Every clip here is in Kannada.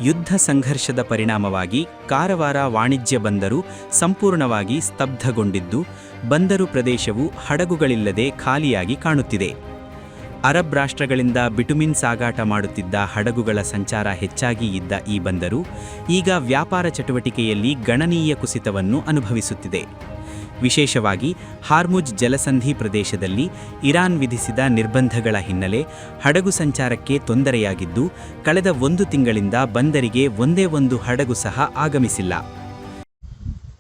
ಯುದ್ಧ ಸಂಘರ್ಷದ ಪರಿಣಾಮವಾಗಿ ಕಾರವಾರ ವಾಣಿಜ್ಯ ಬಂದರು ಸಂಪೂರ್ಣವಾಗಿ ಸ್ತಬ್ಧಗೊಂಡಿದ್ದು, ಬಂದರು ಪ್ರದೇಶವು ಹಡಗುಗಳಿಲ್ಲದೆ ಖಾಲಿಯಾಗಿ ಕಾಣುತ್ತಿದೆ. ಅರಬ್ ರಾಷ್ಟ್ರಗಳಿಂದ ಬಿಟುಮಿನ್ ಸಾಗಾಟ ಮಾಡುತ್ತಿದ್ದ ಹಡಗುಗಳ ಸಂಚಾರ ಹೆಚ್ಚಾಗಿ ಇದ್ದ ಈ ಬಂದರು ಈಗ ವ್ಯಾಪಾರ ಚಟುವಟಿಕೆಯಲ್ಲಿ ಗಣನೀಯ ಕುಸಿತವನ್ನು ಅನುಭವಿಸುತ್ತಿದೆ. ವಿಶೇಷವಾಗಿ ಹಾರ್ಮುಜ್ ಜಲಸಂಧಿ ಪ್ರದೇಶದಲ್ಲಿ ಇರಾನ್ ವಿಧಿಸಿದ ನಿರ್ಬಂಧಗಳ ಹಿನ್ನೆಲೆ ಹಡಗು ಸಂಚಾರಕ್ಕೆ ತೊಂದರೆಯಾಗಿದ್ದು, ಕಳೆದ 1 ತಿಂಗಳಿಂದ ಬಂದರಿಗೆ ಒಂದೇ ಒಂದು ಹಡಗು ಸಹ ಆಗಮಿಸಿಲ್ಲ.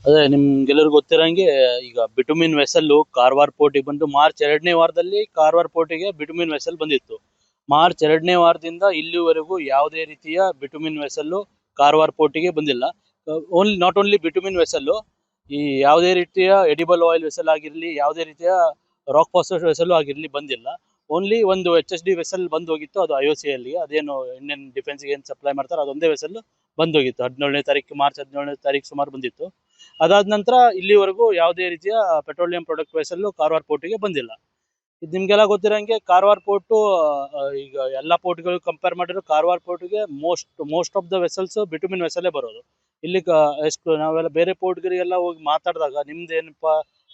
ಅದೇ ನಿಮ್ಗೆಲ್ಲರಿಗೂ ಗೊತ್ತಿರೋಂಗೆ ಈಗ ಬಿಟುಮಿನ್ ವೆಸಲ್ಲು ಕಾರವಾರ ಪೋರ್ಟಿಗೆ ಬಂದು ಮಾರ್ಚ್ 2ನೇ ವಾರದಲ್ಲಿ ಕಾರವಾರ ಪೋರ್ಟಿಗೆ ಬಿಟುಮಿನ್ ವೆಸಲ್ ಬಂದಿತ್ತು. ಮಾರ್ಚ್ 2ನೇ ವಾರದಿಂದ ಇಲ್ಲಿವರೆಗೂ ಯಾವುದೇ ರೀತಿಯ ಬಿಟುಮಿನ್ ವೆಸಲ್ಲು ಕಾರವಾರ ಪೋರ್ಟಿಗೆ ಬಂದಿಲ್ಲ. ನಾಟ್ ಓನ್ಲಿ ಬಿಟುಮಿನ್ ವೆಸಲ್ಲು, ಈ ಯಾವುದೇ ರೀತಿಯ ಎಡಿಬಲ್ ಆಯಿಲ್ ವೆಸಲ್ ಆಗಿರಲಿ, ಯಾವುದೇ ರೀತಿಯ ರಾಕ್ ಫಾಸ್ಫೇಟ್ ವೆಸಲ್ಲು ಆಗಿರಲಿ ಬಂದಿಲ್ಲ. ಓನ್ಲಿ ಒಂದು HSD ವೆಸಲ್ ಬಂದು ಹೋಗಿತ್ತು, ಅದು IOCL, ಅದೇನು ಇಂಡಿಯನ್ ಡಿಫೆನ್ಸ್ಗೆ ಏನು ಸಪ್ಲೈ ಮಾಡ್ತಾರೆ ಅದೊಂದೇ ವೆಸಲ್ ಬಂದೋಗಿತ್ತು. 17ನೇ ತಾರೀಕು ಮಾರ್ಚ್ 17ನೇ ತಾರೀಕು ಸುಮಾರು ಬಂದಿತ್ತು. ಅದಾದ ನಂತರ ಇಲ್ಲಿವರೆಗೂ ಯಾವುದೇ ರೀತಿಯ ಪೆಟ್ರೋಲಿಯಂ ಪ್ರಾಡಕ್ಟ್ ವೆಸಲ್ಲು ಕಾರವಾರ ಪೋರ್ಟಿಗೆ ಬಂದಿಲ್ಲ. ಇದು ನಿಮಗೆಲ್ಲ ಗೊತ್ತಿರೋಂಗೆ ಕಾರವಾರ ಪೋರ್ಟು ಈಗ ಎಲ್ಲ ಪೋರ್ಟ್ಗಳು ಕಂಪೇರ್ ಮಾಡಿದ್ರೆ ಕಾರವಾರ ಪೋರ್ಟಿಗೆ most of the vessels bitumen ವೆಸಲ್ಲೇ ಬರೋದು. ಇಲ್ಲಿ ಎಷ್ಟು ನಾವೆಲ್ಲ ಬೇರೆ ಪೋರ್ಟ್ಗಳಿಗೆಲ್ಲ ಹೋಗಿ ಮಾತಾಡಿದಾಗ ನಿಮ್ದೇನಪ್ಪ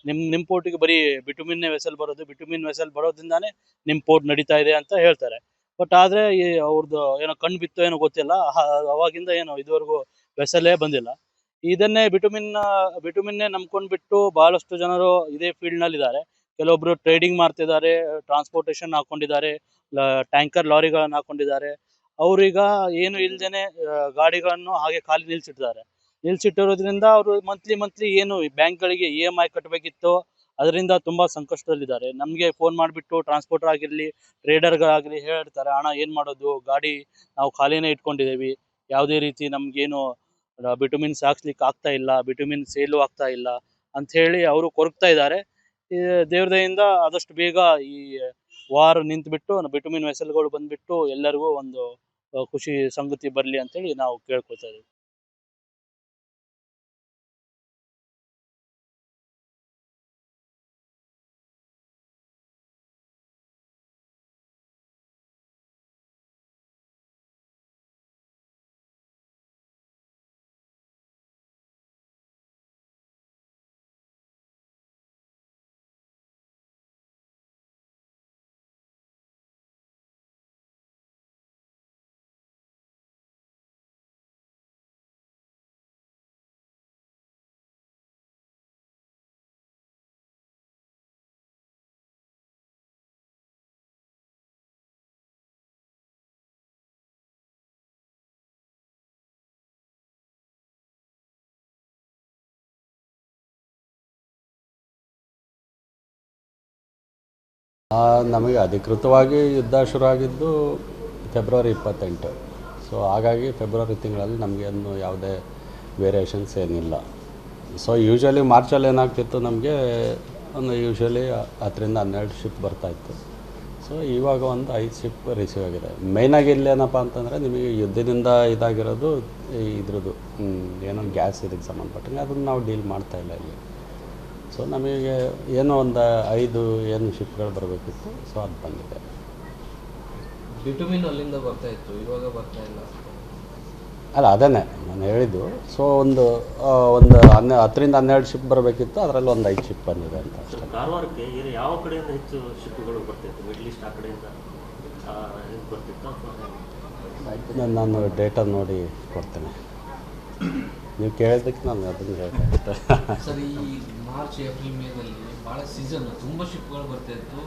ನಿಮ್ಮ ಪೋರ್ಟಿಗೆ ಬರೀ ಬಿಟುಮಿನ್ನೇ ವೆಸಲ್ ಬರೋದು, ಬಿಟುಮಿನ್ ವೆಸಲ್ ಬರೋದ್ರಿಂದಾನೇ ನಿಮ್ಮ ಪೋರ್ಟ್ ನಡೀತಾ ಇದೆ ಅಂತ ಹೇಳ್ತಾರೆ. ಬಟ್ ಆದರೆ ಅವ್ರದ್ದು ಏನೋ ಕಣ್ಣು ಬಿತ್ತೋ ಏನೋ ಗೊತ್ತಿಲ್ಲ, ಅವಾಗಿಂದ ಏನೋ ಇದುವರೆಗೂ ವೆಸಲ್ಲೇ ಬಂದಿಲ್ಲ. ಇದನ್ನೇ ಬಿಟುಮಿನ್ನೇ ನಂಬ್ಕೊಂಡ್ಬಿಟ್ಟು ಬಹಳಷ್ಟು ಜನರು ಇದೇ ಫೀಲ್ಡ್ನಲ್ಲಿದ್ದಾರೆ. ಕೆಲವೊಬ್ರು ಟ್ರೇಡಿಂಗ್ ಮಾಡ್ತಿದ್ದಾರೆ, ಟ್ರಾನ್ಸ್ಪೋರ್ಟೇಷನ್ ಹಾಕೊಂಡಿದ್ದಾರೆ, ಟ್ಯಾಂಕರ್ ಲಾರಿಗಳನ್ನು ಹಾಕೊಂಡಿದ್ದಾರೆ. ಅವ್ರೀಗ ಏನು ಇಲ್ದೇನೆ ಗಾಡಿಗಳನ್ನು ಹಾಗೆ ಖಾಲಿ ನಿಲ್ಸಿಟ್ಟಿರೋದ್ರಿಂದ ಅವರು ಮಂತ್ಲಿ ಏನು ಬ್ಯಾಂಕ್ಗಳಿಗೆ EMI ಕಟ್ಟಬೇಕಿತ್ತು, ಅದರಿಂದ ತುಂಬ ಸಂಕಷ್ಟದಲ್ಲಿದ್ದಾರೆ. ನಮಗೆ ಫೋನ್ ಮಾಡಿಬಿಟ್ಟು ಟ್ರಾನ್ಸ್ಪೋರ್ಟರ್ ಆಗಿರಲಿ, ಟ್ರೇಡರ್ಗಳಾಗಲಿ ಹೇಳ್ತಾರೆ, ಅಣ್ಣ ಏನು ಮಾಡೋದು, ಗಾಡಿ ನಾವು ಖಾಲಿನೇ ಇಟ್ಕೊಂಡಿದ್ದೀವಿ, ಯಾವುದೇ ರೀತಿ ನಮಗೇನು ಬಿಟುಮಿನ್ ಸಾಗಿಸ್ಲಿಕ್ಕೆ ಆಗ್ತಾ ಇಲ್ಲ, ಬಿಟುಮಿನ್ ಸೇಲು ಆಗ್ತಾ ಇಲ್ಲ ಅಂಥೇಳಿ ಅವರು ಕೊರಗ್ತಾ ಇದ್ದಾರೆ. ದೇವ್ರ ದಯೆಯಿಂದ ಆದಷ್ಟು ಬೇಗ ಈ ವಾರ್ ನಿಂತುಬಿಟ್ಟು ಬಿಟುಮಿನ್ ವೆಸಲ್ಗಳು ಬಂದುಬಿಟ್ಟು ಎಲ್ಲರಿಗೂ ಒಂದು ಖುಷಿ ಸಂಗತಿ ಬರಲಿ ಅಂತೇಳಿ ನಾವು ಕೇಳ್ಕೊತಾ ಇದ್ದೀವಿ. ನಮಗೆ ಅಧಿಕೃತವಾಗಿ ಯುದ್ಧ ಶುರುವಾಗಿದ್ದು ಫೆಬ್ರವರಿ 28. ಸೊ ಹಾಗಾಗಿ ಫೆಬ್ರವರಿ ತಿಂಗಳಲ್ಲಿ ನಮಗೇನು ಯಾವುದೇ ವೇರಿಯೇಷನ್ಸ್ ಏನಿಲ್ಲ. ಸೊ ಯೂಶ್ವಲಿ ಮಾರ್ಚಲ್ಲಿ ಏನಾಗ್ತಿತ್ತು, ನಮಗೆ ಒಂದು ಯೂಶ್ವಲಿ 10ರಿಂದ 12 ಶಿಪ್ ಬರ್ತಾಯಿತ್ತು. ಸೊ ಇವಾಗ ಒಂದು 5 ಶಿಪ್ ರಿಸೀವ್ ಆಗಿದೆ. ಮೇಯ್ನಾಗಿ ಇಲ್ಲೇನಪ್ಪ ಅಂತಂದರೆ ನಿಮಗೆ ಯುದ್ಧದಿಂದ ಇದಾಗಿರೋದು ಇದ್ರದ್ದು ಏನೋ ಗ್ಯಾಸ್ ಇದಕ್ಕೆ ಸಂಬಂಧಪಟ್ಟಂಗೆ ಅದನ್ನು ನಾವು ಡೀಲ್ ಮಾಡ್ತಾಯಿಲ್ಲ ಇಲ್ಲಿ. ಸೊ ನಮಗೆ ಏನೋ ಒಂದು 5 ಏನು ಶಿಪ್ಗಳು ಬರಬೇಕಿತ್ತು, ಸೊ ಅದು ಬಂದಿದೆ. ಬಿಟುಮಿನ್ ಅಲ್ಲಿಂದ ಬರ್ತಾ ಇತ್ತು, ಇವಾಗ ಬರ್ತಾ ಇಲ್ಲ ಅಲ್ಲ, ಅದೇ ನಾನು ಹೇಳಿದ್ದು. ಸೊ ಒಂದು 10ರಿಂದ 12 ಶಿಪ್ ಬರಬೇಕಿತ್ತು, ಅದರಲ್ಲಿ ಒಂದು 5 ಶಿಪ್ ಬಂದಿದೆ ಅಂತ ಅಷ್ಟೇ. ಕಾರವಾರಕ್ಕೆ ಯಾವ ಕಡೆಯಿಂದ ಹೆಚ್ಚು ಶಿಪ್ಗಳು ಬರ್ತಿತ್ತು? ಮಿಡ್ಲ್ ಈಸ್ಟ್ ಆ ಕಡೆಯಿಂದ ಬರ್ತಿತ್ತು? ನಾನು ಡೇಟಾ ನೋಡಿ ಕೊಡ್ತೇನೆ, ನೀವು ಕೇಳಿದ್ದಕ್ಕೆ ನಾನು ಅದನ್ನು ಹೇಳ್ತಾ ಸರ್. ಈ ಮಾರ್ಚ್ ಏಪ್ರಿಲ್ ಮೇದಲ್ಲಿ ಭಾಳ ಸೀಸನ್ ತುಂಬ ಶಿಪ್ಗಳು ಬರ್ತಾಯಿತ್ತು.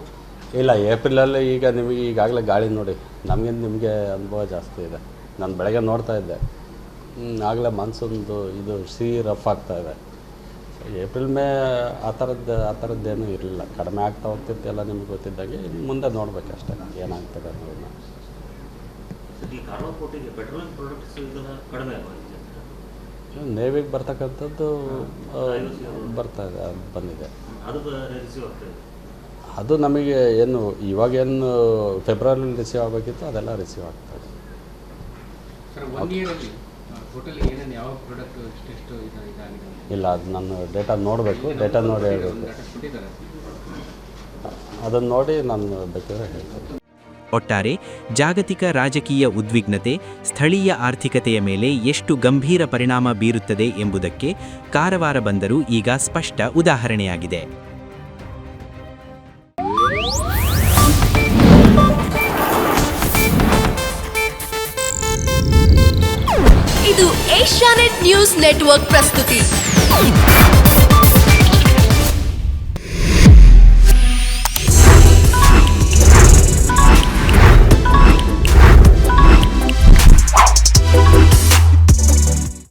ಇಲ್ಲ, ಏಪ್ರಿಲಲ್ಲಿ ಈಗ ನಿಮಗೆ ಈಗಾಗಲೇ ಗಾಳಿ ನೋಡಿ, ನಮಗಿಂತ ನಿಮಗೆ ಅನುಭವ ಜಾಸ್ತಿ ಇದೆ. ನಾನು ಬೆಳಗ್ಗೆ ನೋಡ್ತಾ ಇದ್ದೆ, ಆಗಲೇ ಮನ್ಸೊಂದು ಇದು ರಫ್ ಆಗ್ತಾಯಿದೆ. ಏಪ್ರಿಲ್ ಮೇ ಆ ಥರದ್ದೇನೂ ಇರಲಿಲ್ಲ, ಕಡಿಮೆ ಆಗ್ತಾ ಹೋಗ್ತಿತ್ತು ಎಲ್ಲ ನಿಮ್ಗೆ ಗೊತ್ತಿದ್ದಾಗೆ. ಇನ್ನು ಮುಂದೆ ನೋಡಬೇಕಷ್ಟೇ ಏನಾಗ್ತದೆ ಅನ್ನೋದನ್ನ. ನೇವಿಗೆ ಬರ್ತಕ್ಕಂಥದ್ದು ಬರ್ತಾಯಿದೆ, ಅದು ಬಂದಿದೆ. ಅದು ನಮಗೆ ಏನು ಇವಾಗೇನು ಫೆಬ್ರವರಿಲಿ ರಿಸೀವ್ ಆಗಬೇಕಿತ್ತು ಅದೆಲ್ಲ ರಿಸೀವ್ ಆಗ್ತದೆ. ಇಲ್ಲ, ಅದು ನಾನು ಡೇಟಾ ನೋಡಬೇಕು, ಡೇಟಾ ನೋಡಿ ಹೇಳಬೇಕು. ಅದನ್ನು ನೋಡಿ ನಾನು ಬೇಕಾದ್ರೆ ಹೇಳ್ತೇನೆ. ಒಟ್ಟಾರೆ ಜಾಗತಿಕ ರಾಜಕೀಯ ಉದ್ವಿಗ್ನತೆ ಸ್ಥಳೀಯ ಆರ್ಥಿಕತೆಯ ಮೇಲೆ ಎಷ್ಟು ಗಂಭೀರ ಪರಿಣಾಮ ಬೀರುತ್ತದೆ ಎಂಬುದಕ್ಕೆ ಕಾರವಾರ ಬಂದರು ಈಗ ಸ್ಪಷ್ಟ ಉದಾಹರಣೆಯಾಗಿದೆ. ಇದು ಏಷ್ಯಾನೆಟ್ ನ್ಯೂಸ್ ನೆಟ್ವರ್ಕ್ ಪ್ರಸ್ತುತಿ.